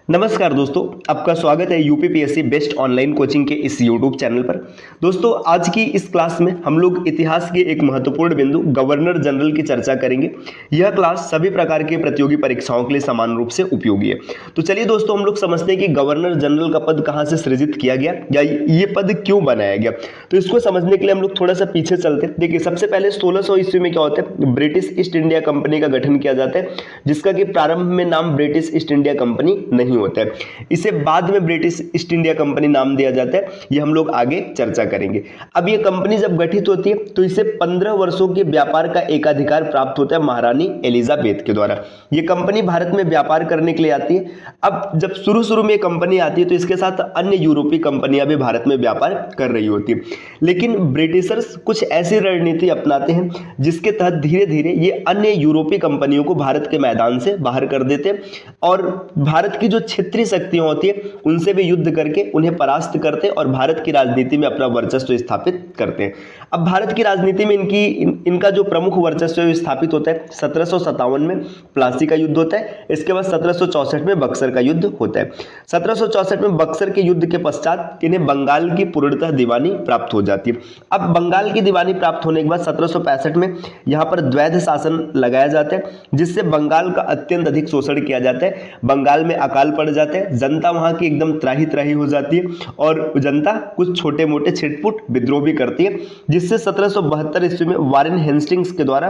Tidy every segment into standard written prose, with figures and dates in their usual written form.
नमस्कार दोस्तों, आपका स्वागत है यूपीपीएससी बेस्ट ऑनलाइन कोचिंग के इस यूट्यूब चैनल पर। दोस्तों, आज की इस क्लास में हम लोग इतिहास के एक महत्वपूर्ण बिंदु गवर्नर जनरल की चर्चा करेंगे। यह क्लास सभी प्रकार के प्रतियोगी परीक्षाओं के लिए समान रूप से उपयोगी है। तो चलिए दोस्तों, हम लोग समझते हैं कि गवर्नर जनरल का पद कहाँ से सृजित किया गया या ये पद क्यों बनाया गया। तो इसको समझने के लिए हम लोग थोड़ा सा पीछे चलते हैं। देखिए, सबसे पहले 1600 ईस्वी में क्या होता है, ब्रिटिश ईस्ट इंडिया कंपनी का गठन किया जाता है, जिसका कि प्रारंभ में नाम ब्रिटिश ईस्ट इंडिया कंपनी नहीं होता है। इसे बाद में ब्रिटिश ईस्ट इंडिया कंपनी नाम दिया जाता है। ये हम लोग आगे चर्चा करेंगे। अब ये कंपनी जब गठित होती है तो इसे 15 वर्षों के व्यापार का एकाधिकार प्राप्त होता है महारानी एलिजाबेथ के द्वारा। ये कंपनी भारत में व्यापार करने के लिए आती है। अब जब शुरू में कंपनी आती है तो इसके साथ अन्य यूरोपीय कंपनियां भी भारत में व्यापार कर रही होती है, लेकिन ब्रिटिशर्स कुछ ऐसी रणनीति अपनाते हैं जिसके तहत धीरे धीरे ये अन्य यूरोपीय कंपनियों को भारत के मैदान से बाहर कर देते हैं और भारत की जो क्षेत्रीय शक्तियां होती है उनसे भी युद्ध करके उन्हें परास्त करते और भारत की राजनीति में अपना वर्चस्व स्थापित करते हैं। अब भारत की राजनीति में इनका जो प्रमुख वर्चस्व स्थापित होता है 1757 में प्लासी का युद्ध होता है। इसके बाद 1764 में बक्सर का युद्ध होता है। 1764 में बक्सर के युद्ध के पश्चात इन्हें बंगाल की पूर्णतः दीवानी प्राप्त हो जाती है। अब बंगाल की दीवानी प्राप्त होने के बाद 1765 में यहाँ पर द्वैध शासन लगाया जाता है, जिससे बंगाल का अत्यंत अधिक शोषण किया जाता है। बंगाल में अकाल पड़ जाता है, जनता वहां की एकदम त्राही त्राही हो जाती है और जनता कुछ छोटे मोटे छिटपुट विद्रोह भी करती है, जिससे 1772 ईस्वी में वारेन हेस्टिंग्स के द्वारा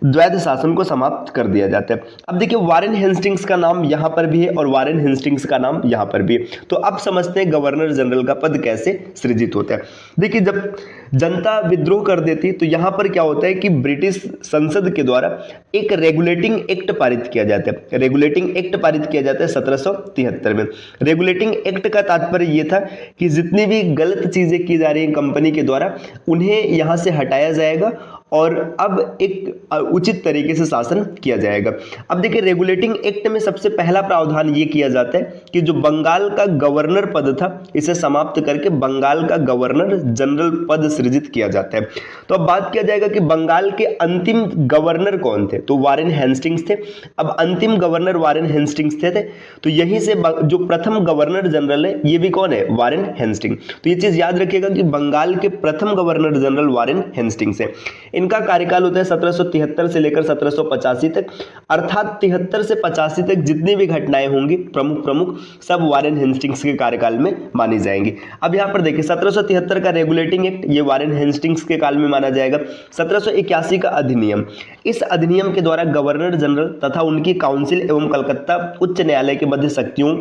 द्वैध शासन को समाप्त कर दिया जाता है। अब देखिए, वारेन हेस्टिंग्स का नाम यहां पर भी है और वारेन हेस्टिंग्स का नाम यहां पर भी है। तो अब समझते हैं गवर्नर जनरल का पद कैसे सृजित होता है। देखिए, जब जनता विद्रोह कर देती है तो यहां पर क्या होता है कि ब्रिटिश संसद के द्वारा एक रेगुलेटिंग एक्ट पारित किया जाता है। रेगुलेटिंग एक्ट पारित किया जाता है 1773 में। रेगुलेटिंग एक्ट का तात्पर्य यह था कि जितनी भी गलत चीजें की जा रही हैं कंपनी के द्वारा उन्हें यहां से हटाया जाएगा और अब एक उचित तरीके से शासन किया जाएगा। अब देखिए, रेगुलेटिंग एक्ट में सबसे पहला प्रावधान ये किया जाता है कि जो बंगाल का गवर्नर पद था इसे समाप्त करके बंगाल का गवर्नर जनरल पद सृजित किया जाता है। तो अब बात किया जाएगा कि बंगाल के अंतिम गवर्नर कौन थे, तो वारेन हेस्टिंग्स थे। अब अंतिम गवर्नर वारेन हेस्टिंग्स थे तो यहीं से जो प्रथम गवर्नर जनरल है ये भी कौन है, वारेन हेस्टिंग। तो ये चीज याद रखिएगा कि बंगाल के प्रथम गवर्नर जनरल वारेन हेस्टिंग्स है। इनका कार्यकाल होता है 1773 से लेकर 1785 तक, अर्थात 73 से 85 तक जितनी भी घटनाएं होंगी प्रमुख सब वारेन हेस्टिंग्स के कार्यकाल में मानी जाएंगी। अब यहां पर देखिए, 1773 का रेगुलेटिंग एक्ट ये वारेन हेस्टिंग्स के काल में माना जाएगा। 1781 का अधिनियम, इस अधिनियम के द्वारा गवर्नर जनरल तथा उनकी काउंसिल एवं कलकत्ता उच्च न्यायालय के मध्य शक्तियों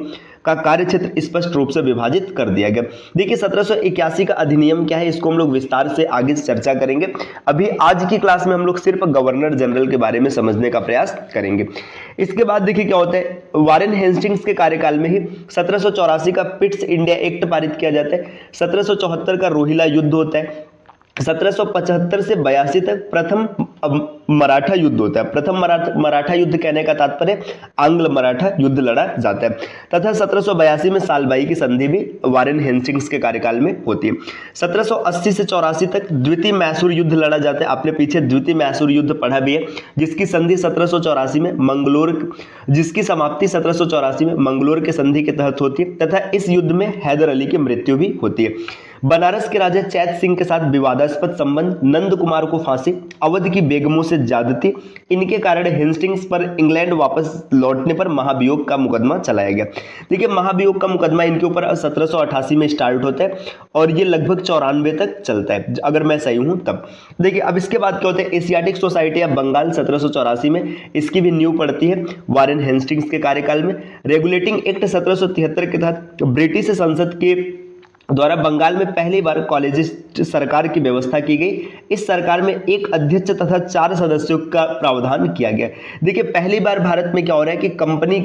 का कार्यक्षेत्र स्पष्ट रूप से विभाजित कर दिया गया। देखिए, 1781 का अधिनियम क्या है इसको हम लोग विस्तार से आगे चर्चा करेंगे। अभी आज की क्लास में हम लोग सिर्फ गवर्नर जनरल के बारे में समझने का प्रयास करेंगे। इसके बाद देखिए क्या होता है, वारेन हेस्टिंग्स के कार्यकाल में ही 1784 का पिट्स इंडिया एक्ट पारित किया जाता है। 1774 का रोहिला युद्ध होता है। 1775 से 82 तक प्रथम मराठा युद्ध होता है। प्रथम मराठा युद्ध कहने का तात्पर्य आंग्ल मराठा युद्ध लड़ा जाता है। तथा 1782 में सालबाई की संधि भी वारेन हेस्टिंग्स के कार्यकाल में होती है। 1780 से 84 तक द्वितीय मैसूर युद्ध लड़ा जाता है। आपने पीछे द्वितीय मैसूर युद्ध पढ़ा भी है, जिसकी संधि 1784 में जिसकी समाप्ति 1784 में मंगलोर के संधि के तहत होती है। तथा इस युद्ध में हैदर अली की मृत्यु भी होती है। बनारस के राजा चैत सिंह के साथ विवादास्पद संबंध, नंद कुमार को फांसी, अवध की बेगमों से ज्यादती, इनके कारण हेस्टिंग्स पर इंग्लैंड वापस लौटने पर महाभियोग का मुकदमा चलाया गया। देखिए, महाभियोग का मुकदमा इनके ऊपर 1788 में स्टार्ट होता है और ये लगभग 94 तक चलता है, अगर मैं सही हूं तब। देखिए, अब इसके बाद क्या होता है, एशियाटिक सोसाइटी ऑफ बंगाल 1784 में इसकी भी नींव पड़ती है वारेन हेस्टिंग्स के कार्यकाल में। रेगुलेटिंग एक्ट 1773 के तहत ब्रिटिश संसद के द्वारा बंगाल में पहली बार कॉलेजिस्ट सरकार की व्यवस्था की गई। इस सरकार में एक अध्यक्ष तथा 4 सदस्यों का प्रावधान किया गया। देखिए, पहली बार भारत में क्या हो रहा है कि कंपनी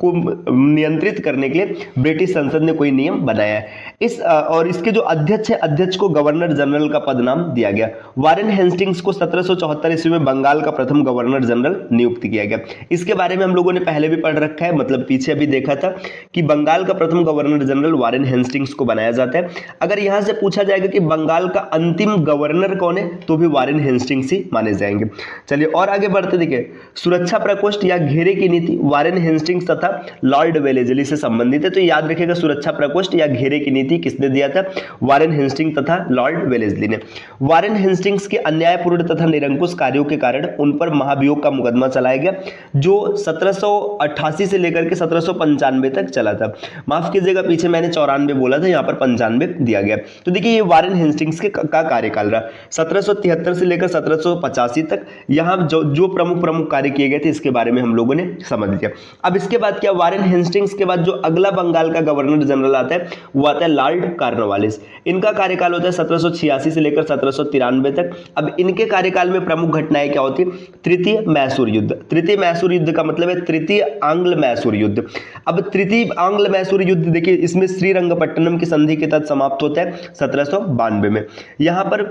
को नियंत्रित करने के लिए ब्रिटिश संसद ने कोई नियम बनाया है। और इसके जो अध्यक्ष है, अध्यक्ष को गवर्नर जनरल का पद नाम दिया गया। वारेन हेस्टिंग्स को 1774 ईस्वी में बंगाल का प्रथम गवर्नर जनरल नियुक्त किया गया। इसके बारे में हम लोगों ने पहले भी पढ़ रखा है, मतलब पीछे भी देखा था कि बंगाल का प्रथम गवर्नर जनरल वारेन हेस्टिंग्स को बनाया बनाया जाता है। अगर यहां से पूछा जाएगा कि बंगाल का अंतिम गवर्नर कौन है, तो भी वारेन हेस्टिंग्स ही माने जाएंगे। चलिए और आगे बढ़ते, देखिए सुरक्षा प्रकोष्ठ या घेरे की नीति वारेन हेस्टिंग्स तथा लॉर्ड वेलेस्ली से संबंधित है। तो याद रखिएगा सुरक्षा प्रकोष्ठ या घेरे की नीति किसने दिया था, वारेन हेस्टिंग्स तथा लॉर्ड वेलेस्ली ने। वारेन हेस्टिंग्स के अन्यायपूर्ण तथा निरंकुश कार्यों के कारण उन पर महाभियोग का मुकदमा चलाया गया, जो 1788 से लेकर के 1795 तक चला था। माफ कीजिएगा, पीछे मैंने 94 बोला था, यहाँ पर 95 दिया गया। तो देखिए ये वारेन हेस्टिंग्स का कार्यकाल रहा 1773 से लेकर 1785 तक। यहाँ जो प्रमुख कार्य किए गए थे इसके बारे में हम लोगों ने समझ लिया। अब इसके बाद क्या, वारेन हेस्टिंग्स के बाद जो अगला बंगाल का गवर्नर जनरल आता है वो आता है लॉर्ड कॉर्नवालिस। इनका कार्यकाल होता है 1786 से लेकर 1793 तक। अब इनके कार्यकाल में प्रमुख घटनाएं क्या होती है, तृतीय मैसूर युद्ध। तृतीय मैसूर युद्ध का मतलब है तृतीय आंग्ल मैसूर युद्ध। अब तृतीय आंग्ल मैसूर युद्ध देखिए इसमें श्रीरंगपट्टनम की संधि के तहत समाप्त होता है 1792 में। यहां पर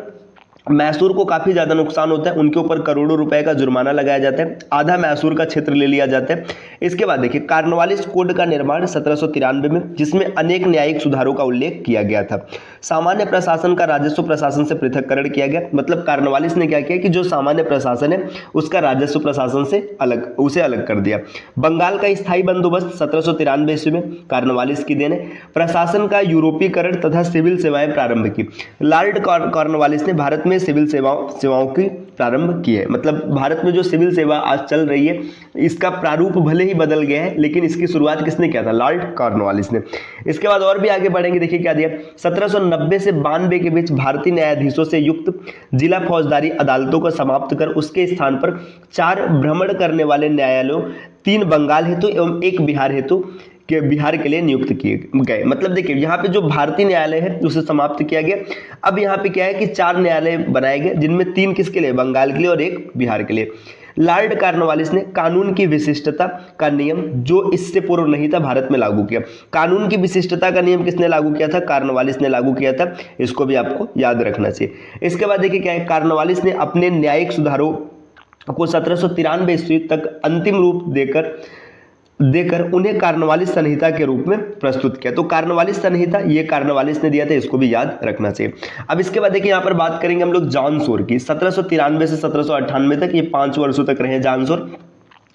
मैसूर को काफी ज्यादा नुकसान होता है, उनके ऊपर करोड़ों रुपए का जुर्माना लगाया जाता है, आधा मैसूर का क्षेत्र ले लिया जाता है। इसके बाद देखिए कॉर्नवालिस कोड का निर्माण 1793 में, जिसमें अनेक न्यायिक सुधारों का उल्लेख किया गया था। सामान्य प्रशासन का राजस्व प्रशासन से पृथककरण किया गया, मतलब कॉर्नवालिस ने क्या किया कि जो सामान्य प्रशासन है उसका राजस्व प्रशासन से अलग कर दिया। बंगाल का स्थायी बंदोबस्त 1793 ईस्वी में कॉर्नवालिस की देन है। प्रशासन का यूरोपीकरण तथा सिविल सेवाएं प्रारंभ की। लॉर्ड कॉर्नवालिस ने भारत में सिविल सेवाओं की प्रारंभ की है, मतलब भारत में जो सिविल सेवा आज चल रही है इसका प्रारूप भले ही बदल गया है, लेकिन इसकी शुरुआत किसने किया था, लॉर्ड कॉर्नवालिस ने। इसके बाद और भी आगे बढ़ेंगे, देखिए क्या दिया, 1790 से 92 के बीच भारतीय न्यायाधीशों से युक्त जिला फौजदारी अदालतों को समाप्त कर उसके स्थान पर 4 भ्रमण करने वाले न्यायालयों, 3 बंगाल हेतु एवं 1 बिहार के लिए नियुक्त किए गए। मतलब देखिए यहाँ पे जो भारतीय न्यायालय है उसे समाप्त किया गया। अब यहाँ पे क्या है कि 4 न्यायालय बनाए गए, जिनमें 3 किसके लिए, बंगाल के लिए और 1 बिहार के लिए। लॉर्ड कॉर्नवालिस ने कानून की विशिष्टता का नियम, जो इससे पूर्व नहीं था, भारत में लागू किया। कानून की विशिष्टता का नियम किसने लागू किया था, कॉर्नवालिस ने लागू किया था। इसको भी आपको याद रखना चाहिए। इसके बाद देखिए क्या है, कॉर्नवालिस ने अपने न्यायिक सुधारों को 1793 ईस्वी तक अंतिम रूप देकर उन्हें कॉर्नवालिस संहिता के रूप में प्रस्तुत किया। तो कॉर्नवालिस संहिता ये कॉर्नवालिस ने दिया था, इसको भी याद रखना चाहिए। अब इसके बाद देखिए यहाँ पर बात करेंगे हम लोग जॉन सोर की। 1793 से 1798 तक, ये 5 वर्षों तक रहे जॉन सोर।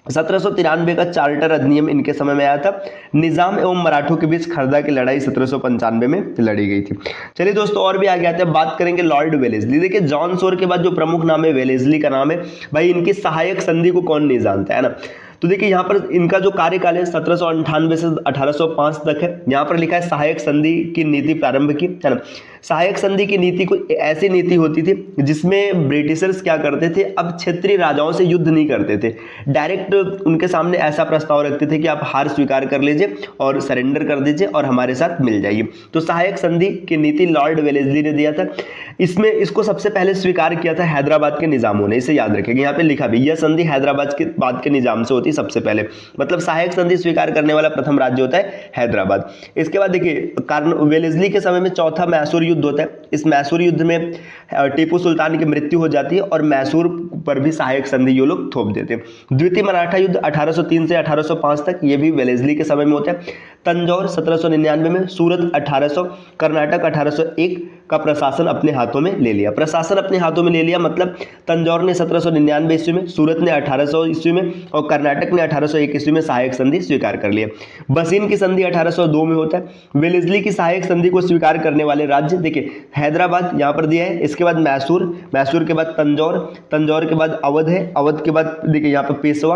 1793 का चार्टर अधिनियम इनके समय में आया था। निजाम एवं मराठों के बीच खरदा की लड़ाई 1795 में लड़ी गई थी। चलिए दोस्तों और भी आगे आते हैं, बात करेंगे लॉर्ड वेलेस्ली। देखिए जॉन सोर के बाद जो प्रमुख नाम है वेलेस्ली का नाम है। भाई इनकी सहायक संधि को कौन नहीं जानता है ना। तो देखिए यहाँ पर इनका जो कार्यकाल है 1798 से 1805 तक है। यहाँ पर लिखा है सहायक संधि की नीति प्रारंभ की, है ना। सहायक संधि की नीति कोई ऐसी नीति होती थी जिसमें ब्रिटिशर्स क्या करते थे, अब क्षेत्रीय राजाओं से युद्ध नहीं करते थे, डायरेक्ट उनके सामने ऐसा प्रस्ताव रखते थे कि आप हार स्वीकार कर लीजिए और सरेंडर कर दीजिए और हमारे साथ मिल जाइए। तो सहायक संधि की नीति लॉर्ड वेलेस्ली ने दिया था। इसको सबसे पहले स्वीकार किया था हैदराबाद के निजामों ने, इसे याद रखेंगे। यहाँ पे लिखा भी, यह संधि हैदराबाद के निजाम से होती सबसे पहले, मतलब सहायक संधि स्वीकार करने वाला प्रथम राज्य होता है हैदराबाद। इसके बाद देखिए वेलेस्ली के समय में चौथा मैसूर युद्ध होता है। इस मैसूर युद्ध में टीपू सुल्तान की मृत्यु हो जाती है और मैसूर पर भी सहायक संधि ये लोग थोप देते हैं। द्वितीय मराठा युद्ध 1803 से 1805 तक, ये भी वेलेस्ली के समय में होता है। तंजौर 1799 में, सूरत 1800, कर्नाटक 1801 का प्रशासन अपने हाथों में ले लिया। प्रशासन अपने हाथों में ले लिया मतलब तंजौर ने 1799 ईस्वी में, सूरत ने 1800 ईस्वी में और कर्नाटक ने 1801 ईस्वी में सहायक संधि स्वीकार कर लिया। बसीन की संधि 1802 में होता है। वेलेस्ली की सहायक संधि को स्वीकार करने वाले राज्य देखिए हैदराबाद यहाँ पर दिया है, इसके बाद मैसूर के बाद तंजौर के बाद अवध है, अवध के बाद देखिए यहाँ पर पेशवा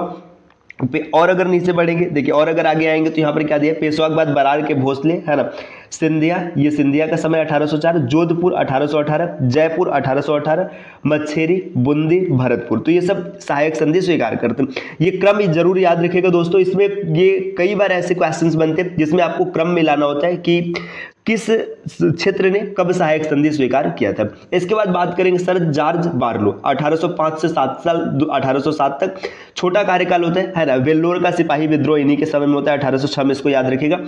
और अगर नीचे बढ़ेंगे देखिए और अगर आगे आएंगे तो यहाँ पर क्या दिया, पेशवा के बाद बरार के भोसले, है ना। सिंधिया, ये सिंधिया का समय 1804, जोधपुर 1818, जयपुर 1818, मच्छेरी, बूंदी, भरतपुर। तो ये सब सहायक संधि स्वीकार करते हैं। ये क्रम जरूर याद रखिएगा दोस्तों, इसमें ये कई बार ऐसे क्वेश्चंस बनते हैं जिसमें आपको क्रम मिलाना होता है कि किस क्षेत्र ने कब सहायक संधि स्वीकार किया था। इसके बाद बात करेंगे सर जॉर्ज बार्लो, 1805 से 1807 तक छोटा कार्यकाल होता है ना। वेल्लोर का सिपाही विद्रोह इन्हीं के समय में होता है 1806 में, इसको याद रखिएगा।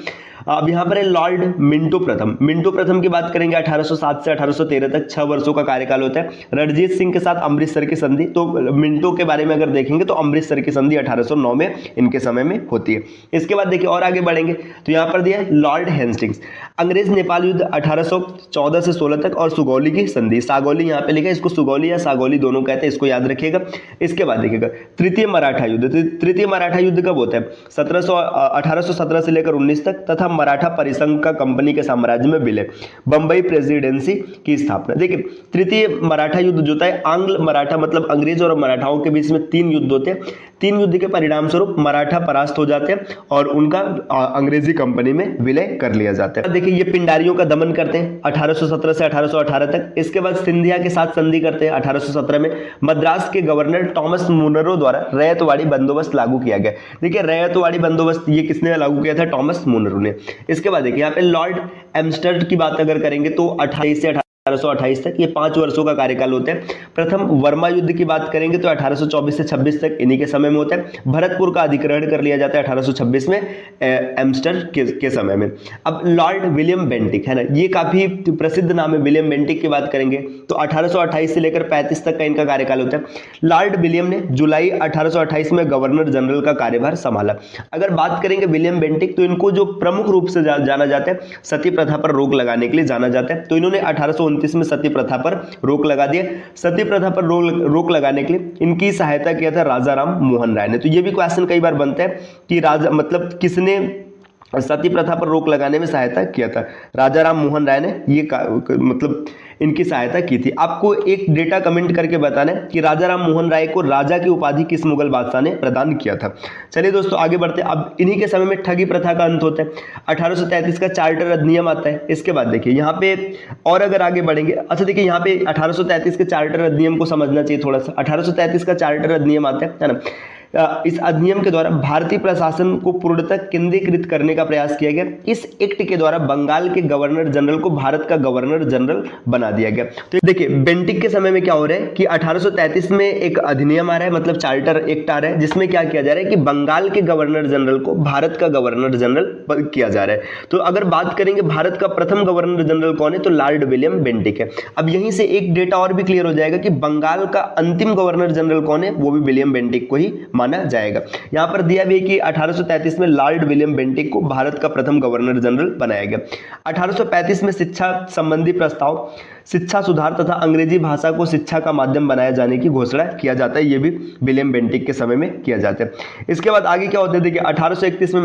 अब यहाँ पर है लॉर्ड मिंटो प्रथम। मिंटो प्रथम की बात करेंगे 1807 से 1813 तक 6 वर्षों का कार्यकाल होता है। रणजीत सिंह के साथ अमृतसर की संधि, तो मिंटो के बारे में अगर देखेंगे तो अमृतसर की संधि 1809 में इनके समय में होती है। इसके बाद देखिए और आगे बढ़ेंगे तो यहाँ पर दिया है लॉर्ड हेस्टिंग्स। अंग्रेज नेपाल युद्ध 1814 से 16 तक और सुगौली की संधि, सागौली यहाँ पे लिखा है, इसको सुगौली या सागौली दोनों कहते हैं, इसको याद रखिएगा। इसके बाद देखिएगा तृतीय मराठा युद्ध। तृतीय मराठा युद्ध कब होता है? 1817 से लेकर 19 तक तथा मराठा परिसंघ का कंपनी के साम्राज्य में विलय, बंबई प्रेसिडेंसी की स्थापना। देखिए तृतीय मराठा युद्ध जो है आंग्ल मराठा मतलब अंग्रेज और मराठाओं के बीच में 3 युद्ध होते हैं। 3 युद्ध के परिणाम स्वरूप मराठा परास्त हो जाते हैं और उनका अंग्रेजी कंपनी में विलय कर लिया जाता है। देखिए ये पिंडारियों का दमन करते हैं 1817 से 1818 तक। इसके बाद सिंधिया के साथ संधि करते हैं 1817 में। मद्रास के गवर्नर टॉमस मुनरो द्वारा रैयतवाड़ी बंदोबस्त लागू किया गया। देखिए रैयतवाड़ी बंदोबस्त ये किसने लागू किया था? टॉमस मुनरो ने। इसके बाद देखिए यहाँ पे लॉर्ड एम्स्टर्ड की बात अगर करेंगे तो 28 से 1828 तक, ये 5 वर्षों का कार्यकाल होता है। प्रथम वर्मा युद्ध की बात करेंगे तो 1824 से 26 तक इन्हीं के समय में होता है। भरतपुर का अधिग्रहण कर लिया जाता है 1826 में एम्स्टर के समय में। अब लॉर्ड विलियम बेंटिक है ना, ये काफी प्रसिद्ध नाम है। विलियम बेंटिक की बात करेंगे तो 1828 से लेकर 35 तक का इनका कार्यकाल होता है। लॉर्ड विलियम ने जुलाई 1828 में गवर्नर जनरल का कार्यभार संभाला। अगर बात करेंगे विलियम बेंटिक तो इनको जो प्रमुख रूप से जाना जाता है सती प्रथा पर रोक लगाने के लिए जाना जाता है। तो इन्होंने 1829 में सती प्रथा पर रोक लगा दिया। सती प्रथा पर रोक लगाने के लिए इनकी सहायता किया था राजा राम मोहन राय ने। तो ये भी क्वेश्चन कई बार बनता है कि राजा मतलब किसने सती प्रथा पर रोक लगाने में सहायता किया था? राजा राम मोहन राय ने ये मतलब इनकी सहायता की थी। आपको एक डेटा कमेंट करके बताना है कि राजा राम मोहन राय को राजा की उपाधि किस मुगल बादशाह ने प्रदान किया था। चलिए दोस्तों आगे बढ़ते हैं। अब इन्हीं के समय में ठगी प्रथा का अंत होता है। 1833 का चार्टर अधिनियम आता है। इसके बाद देखिए यहाँ पे और अगर आगे बढ़ेंगे, अच्छा देखिए यहाँ पे 1833 के चार्टर अधिनियम को समझना चाहिए थोड़ा सा। 1833 का चार्टर अधिनियम आता है ना। इस अधिनियम के द्वारा भारतीय प्रशासन को पूर्णतः केंद्रीकृत करने का प्रयास किया गया। इस एक्ट के द्वारा बंगाल के गवर्नर जनरल को भारत का गवर्नर जनरल बना दिया गया। तो देखिए बेंटिक के समय में क्या हो रहा है कि 1833 में एक अधिनियम आ रहा है, मतलब चार्टर एक्ट आ रहा है, जिसमें क्या किया जा रहा है कि बंगाल के गवर्नर जनरल को भारत का गवर्नर जनरल किया जा रहा है। तो अगर बात करेंगे भारत का प्रथम गवर्नर जनरल कौन है, तो लॉर्ड विलियम बेंटिक है। अब यहीं से एक डेटा और भी क्लियर हो जाएगा कि बंगाल का अंतिम गवर्नर जनरल कौन है, वो भी विलियम बेंटिक को ही माना जाएगा। यहां पर दिया भी है कि 1833 में लॉर्ड विलियम बेंटिक को भारत का प्रथम गवर्नर जनरल बनाया गया। 1835 में शिक्षा संबंधी प्रस्ताव, शिक्षा सुधार तथा अंग्रेजी भाषा को शिक्षा का माध्यम बनाए जाने की घोषणा किया जाता है। ये भी विलियम बेंटिक के समय में किया जाता है। इसके बाद आगे क्या होता है देखिए 1831 में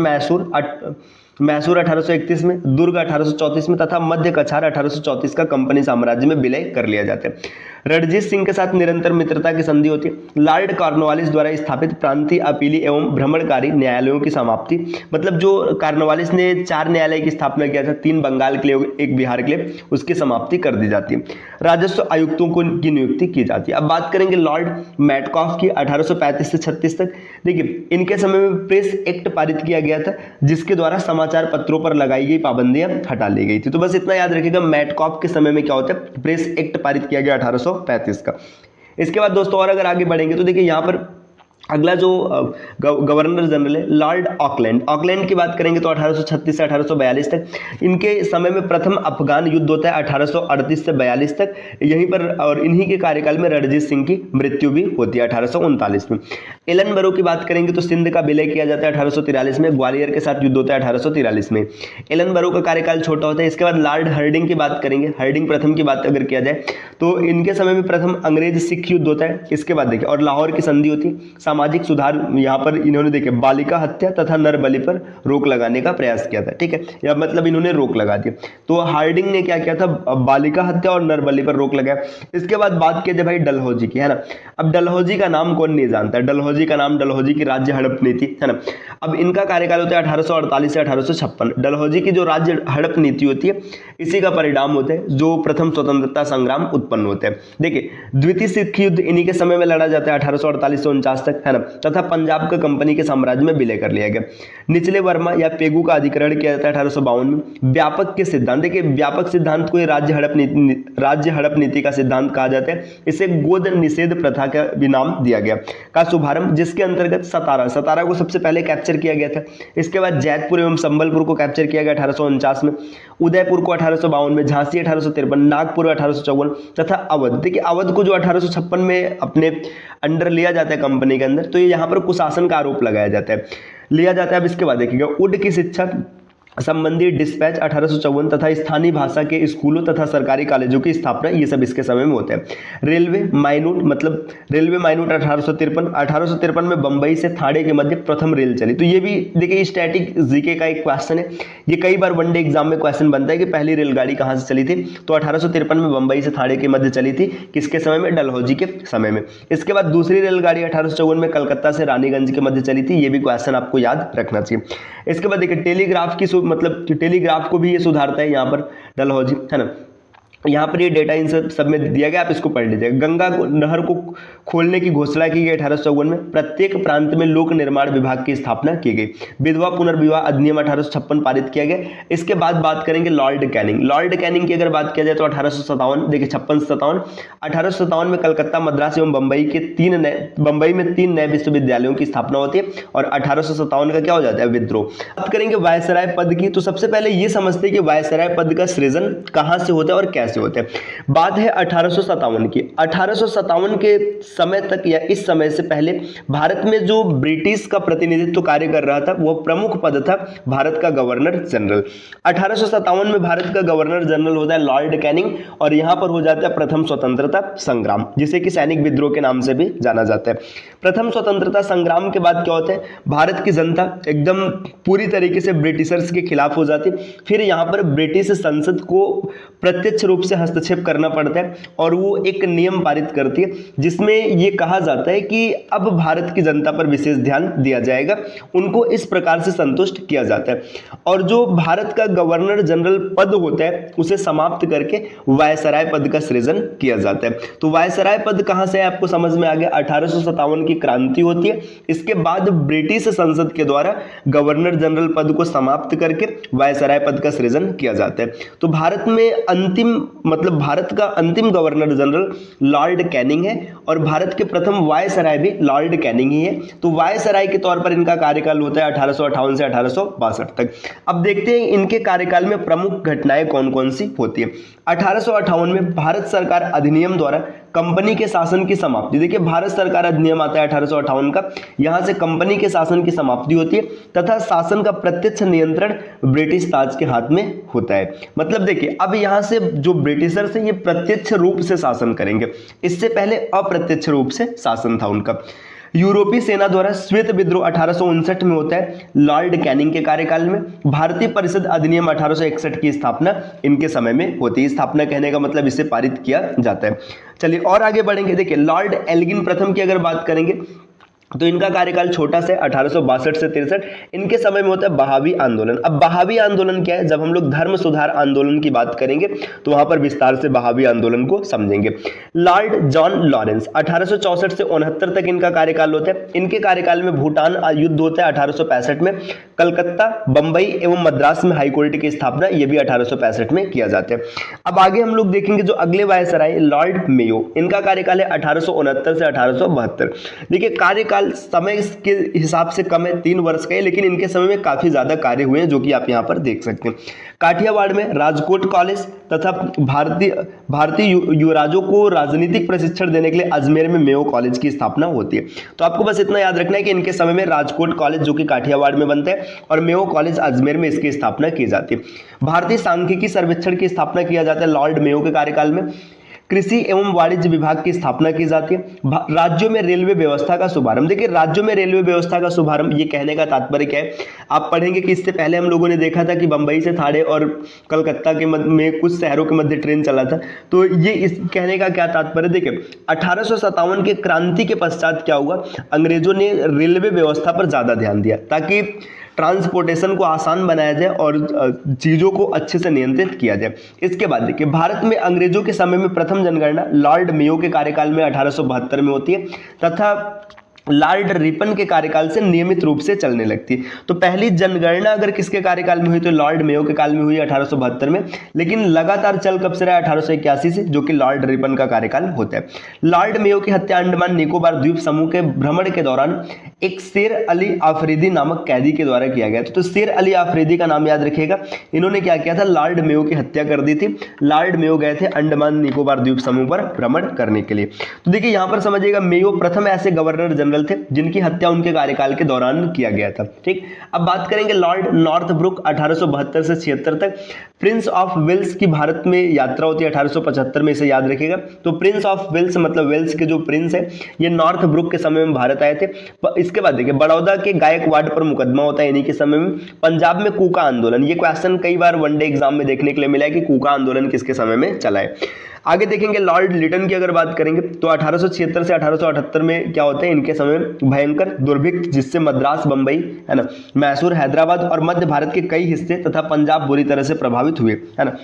मैसूर 1831 में, दुर्ग 1834 में तथा मध्य कछार 1834 का कंपनी साम्राज्य में विलय कर लिया जाता है। रणजीत सिंह के साथ निरंतर मित्रता की संधि होती है। लॉर्ड कॉर्नवालिस द्वारा स्थापित प्रांतीय अपीली एवं भ्रमणकारी न्यायालयों की समाप्ति, मतलब जो कॉर्नवालिस ने 4 न्यायालय की स्थापना किया था, 3 बंगाल के लिए, 1 बिहार के लिए, उसकी समाप्ति कर दी जाती है। राजस्व आयुक्तों की नियुक्ति की जाती है। अब बात करेंगे लॉर्ड मैटकॉफ की 1835 से 36 तक। देखिए इनके समय में प्रेस एक्ट पारित किया गया था, जिसके द्वारा समाचार पत्रों पर लगाई गई पाबंदियां हटा ली गई थी। तो बस इतना याद रखिएगा, मैटकॉफ के समय में क्या होता है, प्रेस एक्ट पारित किया गया 1835 का। इसके बाद दोस्तों और अगर आगे बढ़ेंगे तो देखिए यहाँ पर अगला जो गवर्नर जनरल है लॉर्ड ऑकलैंड की बात करेंगे तो 1836 से 1842 तक। इनके समय में प्रथम अफगान युद्ध होता है 1838 से 42 तक यहीं पर, और इन्हीं के कार्यकाल में रणजीत सिंह की मृत्यु भी होती है 1839 में। एलनबरो की बात करेंगे तो सिंध का विलय किया जाता है 1843 में। ग्वालियर के साथ युद्ध होता है 1843 में। एलनबरो का कार्यकाल छोटा होता है। इसके बाद लॉर्ड हर्डिंग की बात करेंगे, हर्डिंग प्रथम की बात अगर किया जाए तो इनके समय में प्रथम अंग्रेज सिख युद्ध होता है। इसके बाद देखिए और लाहौर की संधि होती है। सामाजिक सुधार यहाँ पर इन्होंने देखे बालिका हत्या तथा नर बलि पर रोक लगाने का प्रयास किया था, ठीक है, या मतलब इन्होंने रोक लगा दी। तो हार्डिंग ने क्या किया था, बालिका हत्या और नर बलि पर रोक लगाया। इसके बाद बात किया जाए भाई डलहौजी की, है ना। अब डलहौजी का नाम कौन नहीं जानता, डलहौजी का नाम डलहौजी की राज्य हड़प नीति, है ना। अब इनका कार्यकाल होता है 1848 से 1856। डलहौजी की जो राज्य हड़प नीति होती है इसी का परिणाम होता है जो प्रथम स्वतंत्रता संग्राम उत्पन्न होते हैं। देखिए द्वितीय सिख युद्ध इन्हीं के समय में लड़ा जाता है 1848 से 49 तक। है ना, तथा पंजाब का कंपनी के साम्राज्य में विलय कर लिया गया। निचले वर्मा या पेगू का अधिकरण किया जाता है 1852 में। व्यापक के सिद्धांत, देखिए व्यापक सिद्धांत को राज्य हड़प नीति का सिद्धांत कहा जाता है। इसे गोद निषेध प्रथा का भी नाम दिया गया। का शुभारंभ, जिसके अंतर्गत सतारा को सबसे पहले कैप्चर किया गया था। इसके बाद जैतपुर एवं संबलपुर को कैप्चर किया गया 1849 में, उदयपुर को 1852 में, झांसी 1853, नागपुर 1854 तथा अवध, देखिए अवध को जो 1856 में अपने अंडर लिया जाता है कंपनी के अंदर, तो ये यहाँ पर कुशासन का आरोप लगाया जाता है, लिया जाता है। अब इसके बाद देखिएगा उड की शिक्षा संबंधी डिस्पैच 1854 तथा स्थानीय भाषा के स्कूलों तथा सरकारी कॉलेजों की स्थापना, ये सब इसके समय में होते हैं। रेलवे माइनूट 1853 में बंबई से थाने के मध्य प्रथम रेल चली। तो ये भी देखिए स्टैटिक जीके का एक क्वेश्चन है, ये कई बार वनडे एग्जाम में क्वेश्चन बनता है कि पहली रेलगाड़ी कहाँ से चली थी। तो 1853 में बंबई से थाने के मध्य चली थी, किसके समय में, डलहौजी के समय में। इसके बाद दूसरी रेलगाड़ी 1854 में कलकत्ता से रानीगंज के मध्य चली थी, ये भी क्वेश्चन आपको याद रखना चाहिए। इसके बाद देखिए टेलीग्राफ की मतलब टेलीग्राफ को भी ये सुधारता है यहाँ पर डलहौजी, है ना। यहाँ पर ये डेटा इन सब में दिया गया, आप इसको पढ़ लीजिएगा। गंगा नहर को खोलने की घोषणा की गई 1854 में। प्रत्येक प्रांत में लोक निर्माण विभाग की स्थापना की गई। विधवा पुनर्विवाह अधिनियम 1856 पारित किया गया। इसके बाद बात करेंगे लॉर्ड कैनिंग। लॉर्ड कैनिंग की अगर बात किया जाए तो 1857, देखिए 56-57, 1857 में कलकत्ता, मद्रास एवं बंबई में तीन नए विश्वविद्यालयों की स्थापना होती है और 1857 का क्या हो जाता है, विद्रोह। बात करेंगे वायसराय पद की, तो सबसे पहले ये समझते हैं कि वायसराय पद का सृजन कहाँ से होता है और कैसे होते हैं। बात है 1857 की। 1857 के समय तक या इस समय से पहले भारत में जो ब्रिटिश का प्रतिनिधित्व कार्य कर रहा था वह प्रमुख पद था भारत का गवर्नर जनरल। 1857 में भारत का गवर्नर जनरल होता है लॉर्ड कैनिंग और यहां पर हो जाता है प्रथम स्वतंत्रता संग्राम, जिसे कि सैनिक विद्रोह के नाम से भी जाना जाता है। प्रथम स्वतंत्रता संग्राम के बाद क्या होता है, भारत की जनता एकदम पूरी तरीके से ब्रिटिशर्स के खिलाफ हो जाती है। फिर यहां पर ब्रिटिश संसद को प्रत्यक्ष रूप से हस्तक्षेप करना पड़ता है और वो एक नियम पारित करती है जिसमें ये कहा जाता है कि अब भारत की जनता पर विशेष ध्यान दिया जाएगा, उनको इस प्रकार से संतुष्ट किया जाता है और जो भारत का गवर्नर जनरल पद होता है उसे समाप्त करके वायसराय पद का सृजन किया जाता है। तो वायसराय पद कहां से है आपको समझ में आ गया। 1857 की क्रांति होती है, इसके बाद ब्रिटिश संसद के द्वारा गवर्नर जनरल पद को समाप्त करके वायसराय पद का सृजन किया जाता है। तो भारत में भारत का अंतिम गवर्नर जनरल लॉर्ड कैनिंग है और भारत के प्रथम वायसराय भी लॉर्ड कैनिंग ही है। तो वायसराय के तौर पर इनका कार्यकाल होता है 1858 से 1862 तक। अब देखते हैं इनके कार्यकाल में प्रमुख घटनाएं कौन कौन सी होती है। 1858 में भारत सरकार अधिनियम द्वारा कंपनी के शासन की समाप्ति, देखिए भारत सरकार अधिनियम आता है 1858 का, यहां से कंपनी के शासन की समाप्ति होती है तथा शासन का प्रत्यक्ष नियंत्रण ब्रिटिश ताज के हाथ में होता है। मतलब देखिए अब यहां से जो ब्रिटिशर्स हैं ये प्रत्यक्ष रूप से शासन करेंगे, इससे पहले अप्रत्यक्ष रूप से शासन था उनका। यूरोपीय सेना द्वारा श्वेत विद्रोह 1859 में होता है लॉर्ड कैनिंग के कार्यकाल में। भारतीय परिषद अधिनियम 1861 की स्थापना इनके समय में होती है। स्थापना कहने का मतलब इसे पारित किया जाता है। चलिए और आगे बढ़ेंगे। देखिए लॉर्ड एल्गिन प्रथम की अगर बात करेंगे तो इनका कार्यकाल छोटा से 1862 से 63, इनके समय में होता है बहावी आंदोलन। अब बहावी आंदोलन क्या है, जब हम लोग धर्म सुधार आंदोलन की बात करेंगे तो वहां पर विस्तार से बहावी आंदोलन को समझेंगे। लॉर्ड जॉन लॉरेंस 1864 से 69 तक इनका कार्यकाल होता है। इनके कार्यकाल में भूटान युद्ध होता है 1865 में। कलकत्ता, बंबई एवं मद्रास में हाईकोर्ट की स्थापना ये भी 1865 में किया जाता है। अब आगे हम लोग देखेंगे जो अगले वायसराय लॉर्ड मेयो, इनका कार्यकाल है 1869 से 1872। देखिए कार्यकाल समय के हिसाब से कम है, 3 वर्ष का है, लेकिन इनके समय में काफी ज्यादा कार्य हुए हैं जो कि आप यहां पर देख सकते हैं। काठियावाड़ में राजकोट कॉलेज तथा भारतीय युवराजों को राजनीतिक प्रशिक्षण देने के लिए अजमेर में मेयो कॉलेज की स्थापना होती है। तो आपको बस इतना याद रखना है कि इनके समय में राजकोट कॉलेज जो कि काठियावाड़ में बनता है और मेयो कॉलेज अजमेर में इसकी स्थापना की जाती है। भारतीय सांख्यिकी सर्वेक्षण की स्थापना किया जाता है लॉर्ड मेयो के कार्यकाल में। कृषि एवं वाणिज्य विभाग की स्थापना की जाती है। राज्यों में रेलवे व्यवस्था का शुभारंभ, देखिए राज्यों में रेलवे व्यवस्था का शुभारंभ ये कहने का तात्पर्य क्या है, आप पढ़ेंगे कि इससे पहले हम लोगों ने देखा था कि बंबई से थाने और कलकत्ता के में कुछ शहरों के मध्य ट्रेन चला था। तो ये इस कहने का क्या तात्पर्य, देखिए 1857 के क्रांति के पश्चात क्या हुआ, अंग्रेजों ने रेलवे व्यवस्था पर ज्यादा ध्यान दिया ताकि ट्रांसपोर्टेशन को आसान बनाया जाए और चीज़ों को अच्छे से नियंत्रित किया जाए। इसके बाद देखिए भारत में अंग्रेजों के समय में प्रथम जनगणना लॉर्ड मेयो के कार्यकाल में 1872 में होती है तथा लॉर्ड रिपन के कार्यकाल से नियमित रूप से चलने लगती। तो पहली जनगणना अगर किसके कार्यकाल में हुई तो लॉर्ड मेयो के काल में हुई 1872 में, लेकिन लगातार चल कब से रहा 1881 से, जो कि लॉर्ड रिपन का कार्यकाल होता है। लॉर्ड मेयो की हत्या अंडमान निकोबार द्वीप समूह के भ्रमण के दौरान एक शेर अली आफरीदी नामक कैदी के द्वारा किया गया। तो शेर अली आफरीदी का नाम याद रखिएगा। इन्होंने क्या किया था, लॉर्ड मेयो की हत्या कर दी थी। लॉर्ड मेयो गए थे अंडमान निकोबार द्वीप समूह पर भ्रमण करने के लिए। तो देखिए यहां पर समझिएगा, मेयो प्रथम ऐसे गवर्नर जनरल थे जिनकी हत्या उनके कार्यकाल के दौरान किया गया था। ठीक, अब बात करेंगे लॉर्ड नॉर्थब्रुक 1872 से 76 तक। प्रिंस ऑफ वेल्स की भारत में यात्रा होती है 1875 में, इसे याद रखिएगा। तो प्रिंस ऑफ वेल्स मतलब वेल्स के जो प्रिंस है ये नॉर्थब्रुक के समय में भारत आए थे। इसके बाद देखिए बड़ौदा के गायकवाड़ पर मुकदमा होता है इन्हीं के समय में। पंजाब में कूका आंदोलन, ये क्वेश्चन कई बार वनडे एग्जाम में देखने के लिए मिला है कि कूका आंदोलन किसके समय में चला है। आगे देखेंगे लॉर्ड लिटन की अगर बात करेंगे तो 1876 से 1878 में क्या होते हैं, इनके समय में भयंकर दुर्भिक्ष जिससे मद्रास, बंबई है ना, मैसूर, हैदराबाद और मध्य भारत के कई हिस्से तथा पंजाब बुरी तरह से प्रभावित हुए, है ना।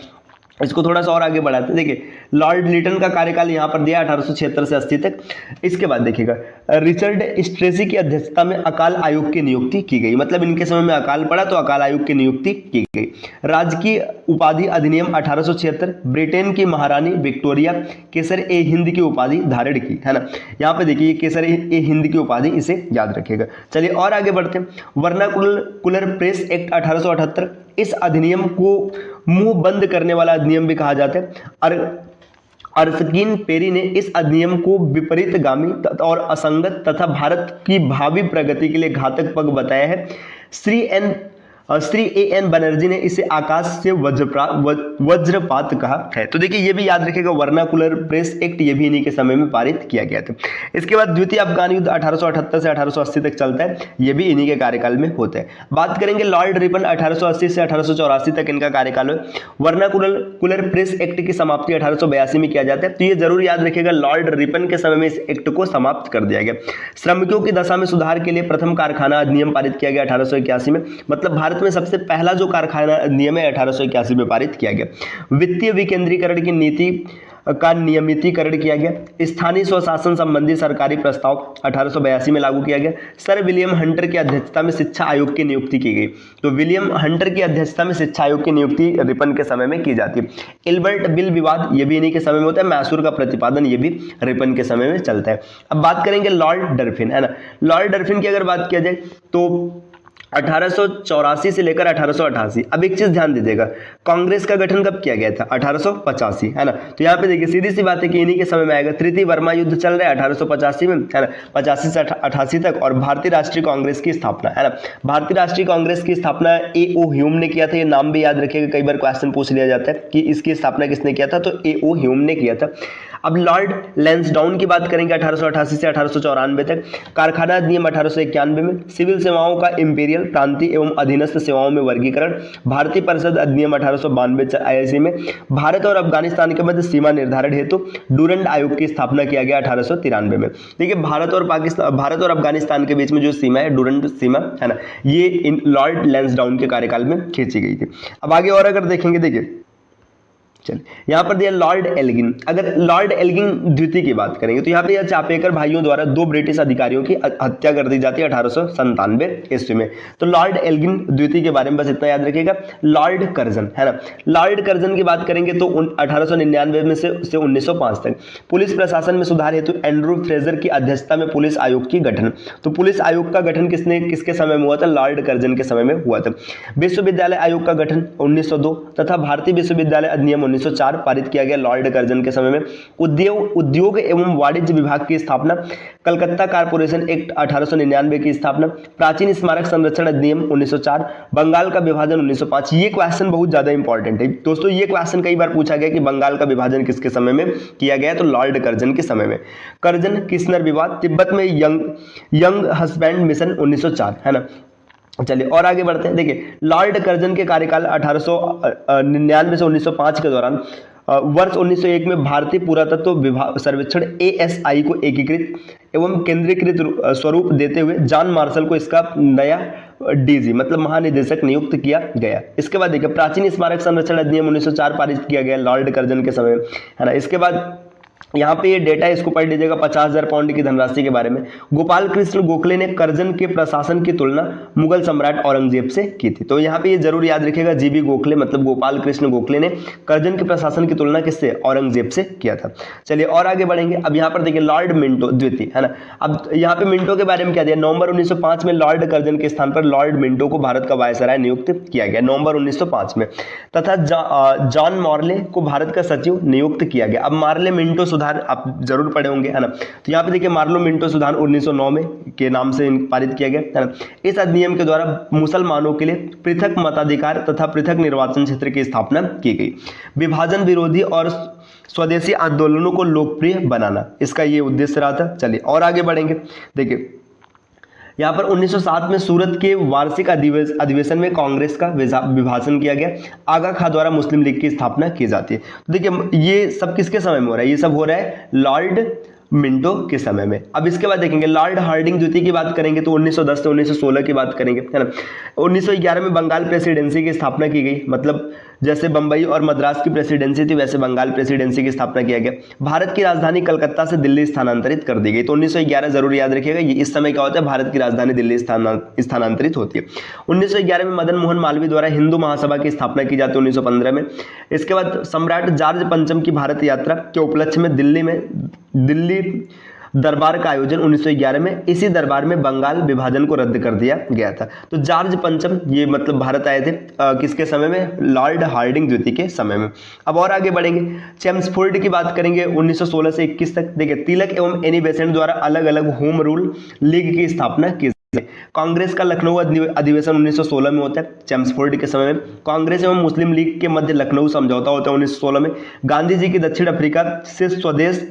इसको थोड़ा सा और आगे बढ़ाते हैं। देखिए लॉर्ड लिटन का कार्यकाल यहाँ पर दिया 1876 से 80 तक। इसके बाद देखिएगा रिचर्ड स्ट्रेसी की अध्यक्षता में अकाल आयोग की नियुक्ति की गई, मतलब इनके समय में अकाल पड़ा तो अकाल आयोग की नियुक्ति की गई। राजकीय उपाधि अधिनियम 1876, ब्रिटेन की महारानी विक्टोरिया केसर ए हिंद की उपाधि धारण की, है ना। यहाँ पे देखिए केसर ए हिंद की उपाधि, इसे याद रखिएगा। चलिए और आगे बढ़ते हैं। वर्नाकुलर प्रेस एक्ट 1878, इस अधिनियम को मुंह बंद करने वाला अधिनियम भी कहा जाता है। अर्सकीन पेरी ने इस अधिनियम को विपरीतगामी और असंगत तथा भारत की भावी प्रगति के लिए घातक पग बताया है। श्री A.N. बनर्जी ने इसे आकाश से वज्रपात कहा है। तो देखिए ये भी याद रखिएगा, वर्नाकुलर प्रेस एक्ट ये भी इन्हीं के समय में पारित किया गया था। इसके बाद द्वितीय अफगान युद्ध 1878 से 1880 तक चलता है, ये भी इन्हीं के कार्यकाल में होता है। बात करेंगे लॉर्ड रिपन 1880 से 1884 तक इनका कार्यकाल है। वर्नाकुलर प्रेस एक्ट की समाप्ति 1882 में किया जाता है। तो ये जरूर याद रखिएगा, लॉर्ड रिपन के समय में इस एक्ट को समाप्त कर दिया गया। श्रमिकों की दशा में सुधार के लिए प्रथम कारखाना अधिनियम पारित किया गया 1881 में, मतलब भारत में सबसे पहला जो कारखाना नियम है 1881 में पारित किया गया। वित्तीय विकेंद्रीकरण की नीति का नियमितीकरण किया गया। स्थानीय स्वशासन संबंधी सरकारी प्रस्ताव 1882 में लागू किया गया। सर विलियम हंटर की अध्यक्षता में शिक्षा आयोग की नियुक्ति की गई। तो विलियम हंटर की अध्यक्षता में शिक्षा आयोग की नियुक्ति रिपन के समय में की जाती है। एल्बर्ट बिल विवाद ये भी इन्हीं के समय में होता है। मैसूर का प्रतिपादन ये भी रिपन के समय में चलता है। अब बात करेंगे लॉर्ड डर्फिन, है ना। लॉर्ड डर्फिन की अगर बात किया जाए तो 1884 से लेकर 1888। अब एक चीज ध्यान दीजिएगा, कांग्रेस का गठन कब किया गया था, 1885, है ना। तो यहाँ पे देखिए सीधी सी बात है कि इन्हीं के समय में आएगा। तृतीय बर्मा युद्ध चल रहा है 1885 में, है ना, 85 से 88 तक। और भारतीय राष्ट्रीय कांग्रेस की स्थापना, है ना। भारतीय राष्ट्रीय कांग्रेस की स्थापना A.O. ह्यूम ने किया था। ये नाम भी याद रखिएगा, कई बार क्वेश्चन पूछ लिया जाता है कि इसकी स्थापना किसने किया था, तो A.O. ह्यूम ने किया था। अब लॉर्ड लैंसडाउन की बात करेंगे 1888 से 1894 तक। कारखाना अधिनियम 1891 में। सिविल सेवाओं का इंपीरियल, प्रांतीय एवं अधीनस्थ सेवाओं में वर्गीकरण। भारतीय परिषद अधिनियम 1892 में। भारत और अफगानिस्तान के मध्य सीमा निर्धारण हेतु डूरंड आयोग की स्थापना किया गया 1893 में। देखिए भारत और अफगानिस्तान के बीच में जो सीमा है, डूरंड सीमा, है ना, ये लॉर्ड लैंसडाउन के कार्यकाल में खींची गई थी। अब आगे और अगर देखेंगे, देखिए चलिए यहाँ पर दिया लॉर्ड एल्गिन। अगर लॉर्ड एल्गिन द्वितीय की बात करेंगे तो यहाँ पे चापेकर भाइयों द्वारा 2 ब्रिटिश अधिकारियों की हत्या कर दी जाती है 1897 ईस्वी में। तो लॉर्ड एल्गिन द्वितीय के बारे में बस इतना याद रखिएगा। लॉर्ड कर्जन, है ना। लॉर्ड कर्जन की बात करेंगे तो 1899 में से 1905 तक। पुलिस प्रशासन में सुधार हेतु एंड्रू फ्रेजर की अध्यक्षता में पुलिस आयोग की गठन। तो पुलिस आयोग का गठन किसके समय में हुआ था, लॉर्ड कर्जन के समय में हुआ था। विश्वविद्यालय आयोग का गठन 1902 तथा भारतीय विश्वविद्यालय अधिनियम 1904 पारित किया गया लॉर्ड कर्जन के समय में। उद्योग एवं वाणिज्य विभाग की स्थापना। कलकत्ता कारपोरेशन एक्ट 1899 की स्थापना। प्राचीन स्मारक संरक्षण अधिनियम 1904। बंगाल का विभाजन 1905। ये क्वेश्चन बहुत ज्यादा इंपॉर्टेंट है दोस्तों। ये क्वेश्चन कई बार पूछा गया कि बंगाल का विभाजन किसके समय में किया गया, तो लॉर्ड कर्जन के समय में। कर्जन किस्नर विवाद। तिब्बत में यंग हस्बैंड मिशन 1904, है ना। चलिए और आगे बढ़ते हैं। देखिए लॉर्ड कर्जन के कार्यकाल 1899 से 1905 के दौरान वर्ष 1901 में भारतीय पुरातत्व विभाग सर्वेक्षण ASI को एकीकृत एवं केंद्रीकृत स्वरूप देते हुए जॉन मार्शल को इसका नया DG मतलब महानिदेशक नियुक्त किया गया। इसके बाद देखिए प्राचीन स्मारक संरक्षण अधिनियम 1904 पारित किया गया लॉर्ड कर्जन के समय, है ना। इसके बाद यहाँ पे ये डेटा इसको पढ़ लीजिएगा 50,000 पाउंड की धनराशि के बारे में। गोपाल कृष्ण गोखले ने करजन के प्रशासन की तुलना मुगल सम्राट औरंगजेब से की थी। तो यहाँ पे ये जरूर याद रखिएगा, जीबी गोखले मतलब गोपाल कृष्ण गोखले ने करजन के प्रशासन की तुलना किससे, औरंगजेब से किया था। चलिए और आगे बढ़ेंगे। अब यहाँ पर देखिए लॉर्ड मिंटो द्वितीय है ना। अब यहाँ पे मिंटो के बारे में क्या दिया, नवंबर 1905 में लॉर्ड कर्जन के स्थान पर लॉर्ड मिंटो को भारत का वायसराय नियुक्त किया गया, नवंबर 1905 में। तथा जॉन मॉर्ले को भारत का सचिव नियुक्त किया गया। अब मार्ले मिंटो सुधार आप जरूर पढ़े होंगे है ना। तो यहाँ पे देखिए मार्लो मिंटो सुधार 1909 में के नाम से पारित किया गया है ना। इस अधिनियम के द्वारा मुसलमानों के लिए पृथक मताधिकार तथा पृथक निर्वाचन क्षेत्र की स्थापना की गई। विभाजन विरोधी और स्वदेशी आंदोलनों को लोकप्रिय बनाना इसका ये उद्देश्य रहा था। चलिए और आगे बढ़ेंगे। देखिए यहाँ पर 1907 में सूरत के वार्षिक अधिवेशन में कांग्रेस का विभाजन किया गया। आगा खां द्वारा मुस्लिम लीग की स्थापना की जाती है। तो देखिए ये सब किसके समय में हो रहा है, ये सब हो रहा है लॉर्ड मिंटो के समय में। अब इसके बाद देखेंगे लॉर्ड हार्डिंग द्वितीय की बात करेंगे तो 1910 से 1916 की बात करेंगे है ना। 1911 में बंगाल प्रेसिडेंसी की स्थापना की गई, मतलब जैसे बंबई और मद्रास की प्रेसिडेंसी थी वैसे बंगाल प्रेसिडेंसी की स्थापना किया गया। भारत की राजधानी कलकत्ता से दिल्ली स्थानांतरित कर दी गई। तो 1911 जरूर याद रखिएगा, ये इस समय क्या होता है, भारत की राजधानी दिल्ली स्थानांतरित होती है। 1911 में मदन मोहन मालवीय द्वारा हिंदू महासभा की स्थापना की जाती है 1915 में। इसके बाद सम्राट जॉर्ज पंचम की भारत यात्रा के उपलक्ष्य में दिल्ली दरबार का आयोजन 1911 में। इसी दरबार में बंगाल विभाजन को रद्द कर दिया गया था। तो जॉर्ज पंचम ये मतलब भारत आए थे किसके समय में, लॉर्ड हार्डिंग द्वितीय के समय में। अब और आगे बढ़ेंगे, चेम्सफोर्ड की बात करेंगे 1916 से 21 तक। देखिए तिलक एवं एनी बेसेंट द्वारा अलग अलग होम रूल लीग की स्थापना की। कांग्रेस का लखनऊ अधिवेशन 1916 में होता है चेम्सफोर्ड के समय में। कांग्रेस एवं मुस्लिम लीग के मध्य लखनऊ समझौता होता है 1916 में। गांधी जी की दक्षिण अफ्रीका से स्वदेश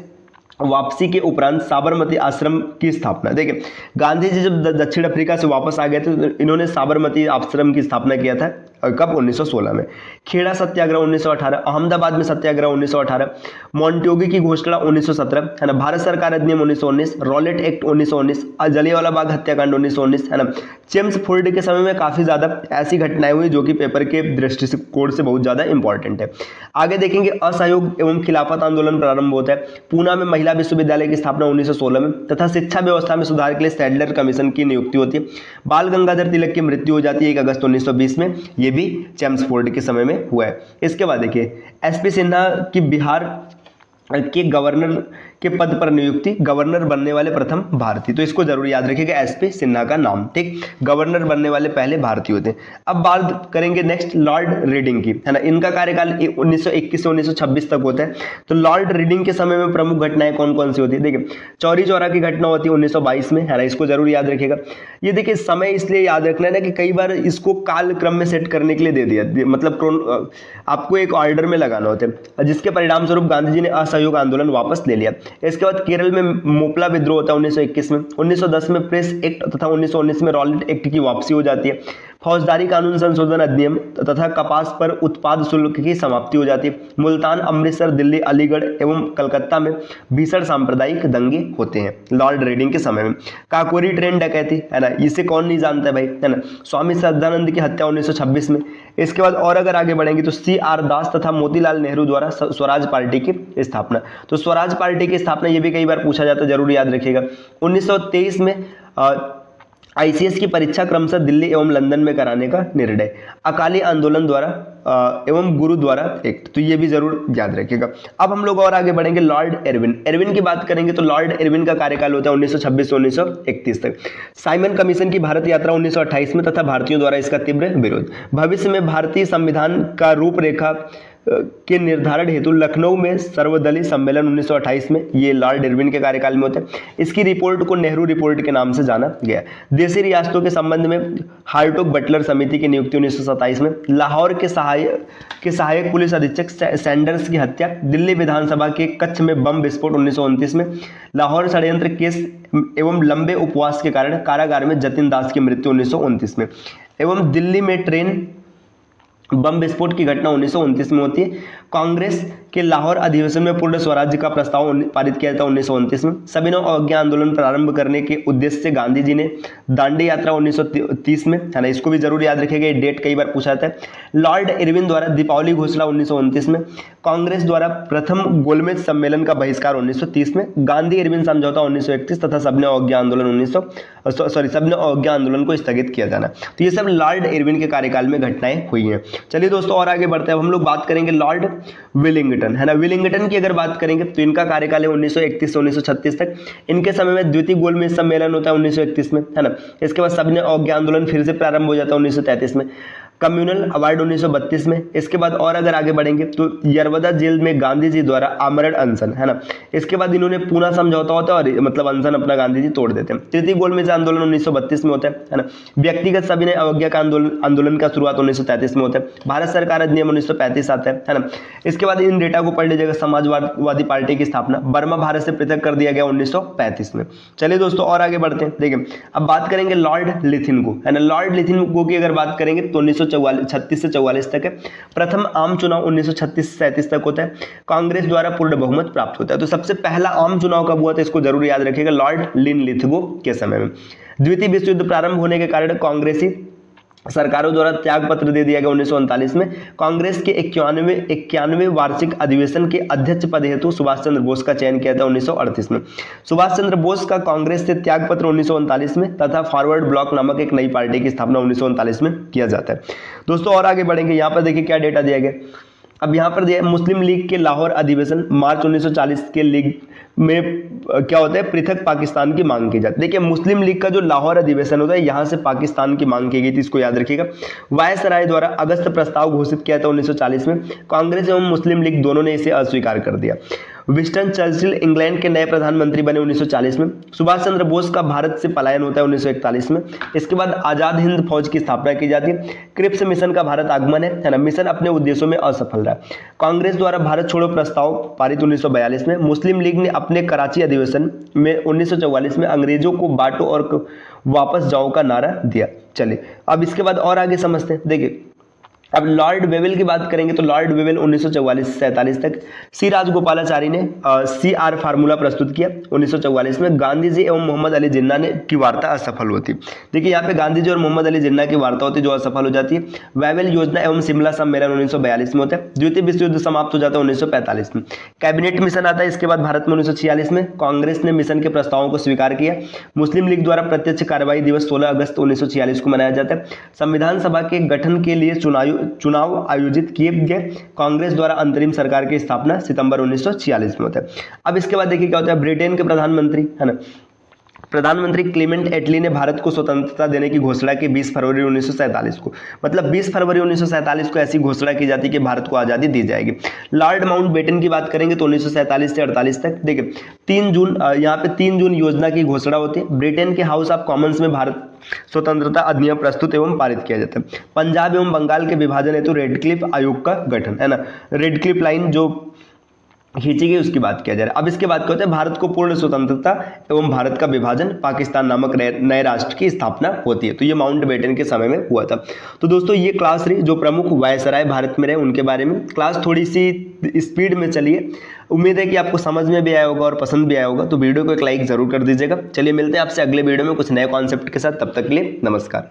वापसी के उपरांत साबरमती आश्रम की स्थापना। देखिए गांधी जी जब दक्षिण अफ्रीका से वापस आ गए थे तो इन्होंने साबरमती आश्रम की स्थापना किया था, कब, 1916 में। खेड़ा सत्याग्रह 1918, अहमदाबाद में सत्याग्रह 1918, मॉन्टेग्यू की घोषणा 1917 है ना, भारत सरकार अधिनियम 1919, रॉलेट एक्ट 1919, जलियांवाला बाग हत्याकांड 1919 है ना। चेम्सफोर्ड के समय में काफी ज्यादा ऐसी घटनाएं हुई जो कि पेपर के दृष्टिकोण से बहुत ज्यादा इंपॉर्टेंट है। आगे देखेंगे असहयोग एवं खिलाफत आंदोलन प्रारंभ होता है। पूना में महिला विश्वविद्यालय की स्थापना 1916 में तथा शिक्षा व्यवस्था में सुधार के लिए सैडलर कमीशन की नियुक्ति होती है। बाल गंगाधर तिलक की मृत्यु हो जाती है 1 अगस्त 1920 में, ये भी चेम्सफोर्ड के समय में हुआ है। इसके बाद देखिए एसपी सिन्हा की बिहार के गवर्नर के पद पर नियुक्ति, गवर्नर बनने वाले प्रथम भारतीय। तो इसको जरूर याद रखिएगा, एसपी सिन्हा का नाम, ठीक, गवर्नर बनने वाले पहले भारतीय होते हैं। अब बात करेंगे नेक्स्ट लॉर्ड रीडिंग की, है ना। इनका कार्यकाल 1921 से 1926 तक होता है। तो लॉर्ड रीडिंग के समय में प्रमुख घटनाएं कौन कौन सी होती है, देखिए चौरी चौरा की घटना होती है 1922 में, है ना, इसको जरूर याद रखिएगा। ये देखिए समय इसलिए याद रखना है ना कि कई बार इसको काल क्रम में सेट करने के लिए दे दिया, मतलब आपको एक ऑर्डर में लगाना होता है, जिसके परिणाम स्वरूप गांधी जी ने असहयोग आंदोलन वापस ले लिया। इसके बाद केरल में मोपला विद्रोह होता है 1921 में। 1910 में प्रेस एक्ट तथा 1919 में रॉलेट एक्ट की वापसी हो जाती है। फौजदारी कानून संशोधन अधिनियम तथा कपास पर उत्पाद शुल्क की समाप्ति हो जाती है। मुल्तान, अमृतसर, दिल्ली, अलीगढ़ एवं कलकत्ता में भीषण सांप्रदायिक दंगे होते हैं लॉर्ड रीडिंग के समय में। काकोरी ट्रेन डकैती, है ना, इसे कौन नहीं जानता है भाई, है ना। स्वामी श्रद्धानंद की हत्या 1926 में। इसके बाद और अगर आगे बढ़ेंगे तो CR दास तथा मोतीलाल नेहरू द्वारा स्वराज पार्टी की स्थापना। तो स्वराज पार्टी की स्थापना ये भी कई बार पूछा जाता है, जरूर याद रखिएगा। 1923 में ICS की परीक्षा क्रमशः दिल्ली एवं लंदन में कराने का निर्णय। अकाली आंदोलन द्वारा एवं गुरु द्वारा एक्ट, तो ये भी जरूर याद रखिएगा। अब हम लोग और आगे बढ़ेंगे लॉर्ड इरविन की बात करेंगे। तो लॉर्ड इरविन का कार्यकाल होता है 1926 से 1931 तक। साइमन कमीशन की भारत यात्रा 1928 में तथा भारतीयों द्वारा इसका तीव्र विरोध। भविष्य में भारतीय संविधान का रूपरेखा के निर्धारण हेतु लखनऊ में सर्वदलीय सम्मेलन 1928 में, ये लॉर्ड इरविन के कार्यकाल में होता है। इसकी रिपोर्ट को नेहरू रिपोर्ट के नाम से जाना गया। देशी रियासतों के संबंध में हार्टोग बटलर समिति की नियुक्ति 1927 में। लाहौर के सहायक पुलिस अधीक्षक सैंडर्स की हत्या। दिल्ली विधानसभा के कक्ष में बम विस्फोट 1929 में। लाहौर षड्यंत्र केस एवं लंबे उपवास के कारण कारागार में जतिन दास की मृत्यु 1929 में। एवं दिल्ली में ट्रेन बम विस्फोट की घटना 1929 में होती है। कांग्रेस के लाहौर अधिवेशन में पूर्ण स्वराज्य का प्रस्ताव पारित किया था 1929 में। सविनय अवज्ञा आंदोलन प्रारंभ करने के उद्देश्य से गांधी जी ने दांडी यात्रा 1930 में, है ना, इसको भी जरूर याद रखिएगा, ये डेट कई बार पूछा जाता है। लॉर्ड इरविन द्वारा दीपावली घोषणा 1929 में। कांग्रेस द्वारा प्रथम गोलमेज सम्मेलन का बहिष्कार 1930 में। गांधी इरविन समझौता 1931 तथा सविनय अवज्ञा आंदोलन सविनय अवज्ञा आंदोलन को स्थगित किया जाना। तो ये सब लॉर्ड इरविन के कार्यकाल में घटनाएं हुई हैं। चलिए दोस्तों और आगे बढ़ते हैं। अब हम लोग बात करेंगे लॉर्ड विलिंगटन, है ना। विलिंगटन की अगर बात करेंगे तो इनका कार्यकाल है 1931 से 1936 तक। इनके समय में द्वितीय गोलमेज सम्मेलन होता है 1931 में, है ना। इसके बाद सविनय अवज्ञा आंदोलन फिर से प्रारंभ हो जाता है 1933 में। कम्युनल अवार्ड 1932 में। इसके बाद और अगर आगे बढ़ेंगे तो यरवदा जेल में गांधी जी द्वारा आमरण अनशन, है ना। इसके बाद इन्होंने पूना समझौता होता है और मतलब अनशन अपना गांधी जी तोड़ देते हैं। तृतीय गोलमेज आंदोलन 1932 में होता है ना। व्यक्तिगत सविनय अवज्ञा का आंदोलन का शुरुआत 1933 में होता है। भारत सरकार अधिनियम 1935 आता है ना। इसके बाद इन डेटा को पढ़ लीजिएगा। समाजवादी पार्टी की स्थापना, बर्मा भारत से पृथक कर दिया गया 1935 में। चलिए दोस्तों और आगे बढ़ते हैं। देखिए अब बात करेंगे लॉर्ड लिथिनगो, है ना। लॉर्ड लिथिनगो की अगर बात करेंगे तो 1936 से 44 तक है। प्रथम आम चुनाव 1936 से 37 तक होता है। कांग्रेस द्वारा पूर्ण बहुमत प्राप्त होता है। तो सबसे पहला आम चुनाव कब हुआ था इसको जरूर याद रखिएगा, लॉर्ड लिथिनगो के समय में। द्वितीय विश्व युद्ध प्रारंभ होने के कारण कांग्रेसी सरकारों द्वारा त्याग पत्र दे दिया गया 1939 में। कांग्रेस के 91वें वार्षिक अधिवेशन के अध्यक्ष पद हेतु सुभाष चंद्र बोस का चयन किया था 1938 में। सुभाष चंद्र बोस का कांग्रेस से त्याग पत्र 1939 में तथा फॉरवर्ड ब्लॉक नामक एक नई पार्टी की स्थापना 1939 में किया जाता है। दोस्तों और आगे बढ़ेंगे। यहाँ पर देखिए क्या डेटा दिया गया। अब यहाँ पर दिया मुस्लिम लीग के लाहौर अधिवेशन मार्च 1940 के लीग में क्या होता है, पृथक पाकिस्तान की मांग की जाती है। देखिए मुस्लिम लीग का जो लाहौर अधिवेशन होता है यहाँ से पाकिस्तान की मांग की गई थी, इसको याद रखिएगा। वायसराय द्वारा अगस्त प्रस्ताव घोषित किया था 1940 में। कांग्रेस एवं मुस्लिम लीग दोनों ने इसे अस्वीकार कर दिया। विंस्टन चर्चिल इंग्लैंड के नए प्रधानमंत्री बने 1940 में। सुभाष चंद्र बोस का भारत से पलायन होता है 1941 में। इसके बाद आजाद हिंद फौज की स्थापना की जाती है। क्रिप्स मिशन का भारत आगमन है ना। मिशन अपने उद्देश्यों में असफल रहा। कांग्रेस द्वारा भारत छोड़ो प्रस्ताव पारित 1942 में। मुस्लिम लीग ने अपने कराची अधिवेशन में 1944 में अंग्रेजों को बांटो और वापस जाओ का नारा दिया। चलिए अब इसके बाद और आगे समझते हैं। देखिए अब लॉर्ड वेवेल की बात करेंगे तो लॉर्ड वेवेल 1944 से 47 तक। सी राजगोपालाचारी ने CR फार्मूला प्रस्तुत किया 1944 में। गांधी जी एवं मोहम्मद अली जिन्ना ने की वार्ता असफल होती। देखिए यहाँ पे गांधी जी और मोहम्मद अली जिन्ना की वार्ता होती जो असफल हो जाती है। वेवेल योजना एवं शिमला सम्मेलन 1942 में होता है। द्वितीय विश्व युद्ध समाप्त हो जाता है 1945 में। कैबिनेट मिशन आता है इसके बाद भारत में 1946 में। कांग्रेस ने मिशन के प्रस्तावों को स्वीकार किया। मुस्लिम लीग द्वारा प्रत्यक्ष कार्रवाई दिवस 16 अगस्त 1946 को मनाया जाता है। संविधान सभा के गठन के लिए चुनाव आयोजित किए गए। कांग्रेस द्वारा अंतरिम सरकार की स्थापना सितंबर 1946 में होता है। अब इसके बाद देखिए क्या होता है। ब्रिटेन के प्रधानमंत्री, है ना, प्रधानमंत्री क्लेमेंट एटली ने भारत को स्वतंत्रता देने की घोषणा की 20 फरवरी 1947 को। मतलब 20 फरवरी 1947 को ऐसी घोषणा की जाती कि भारत को आज़ादी दी जाएगी। लॉर्ड माउंटबेटन की बात करेंगे तो 1947 से 48 तक। देखिए 3 जून यहाँ पे 3 जून योजना की घोषणा होती है। ब्रिटेन के हाउस ऑफ कॉमन्स में भारत स्वतंत्रता अधिनियम प्रस्तुत एवं पारित किया जाता है। पंजाब एवं बंगाल के विभाजन हेतु रेडक्लिफ आयोग का गठन, है ना। रेडक्लिफ लाइन जो खींची गई उसकी बात किया जा रहा है। अब इसके बाद क्या होता है, भारत को पूर्ण स्वतंत्रता एवं भारत का विभाजन, पाकिस्तान नामक नए राष्ट्र की स्थापना होती है। तो ये माउंटबेटन के समय में हुआ था। तो दोस्तों ये क्लास रही जो प्रमुख वायसराय भारत में रहे उनके बारे में। क्लास थोड़ी सी स्पीड में चलिए। उम्मीद है कि आपको समझ में भी आया होगा और पसंद भी आया होगा। तो वीडियो को एक लाइक जरूर कर दीजिएगा। चलिए मिलते हैं आपसे अगले वीडियो में कुछ नए कॉन्सेप्ट के साथ। तब तक के लिए नमस्कार।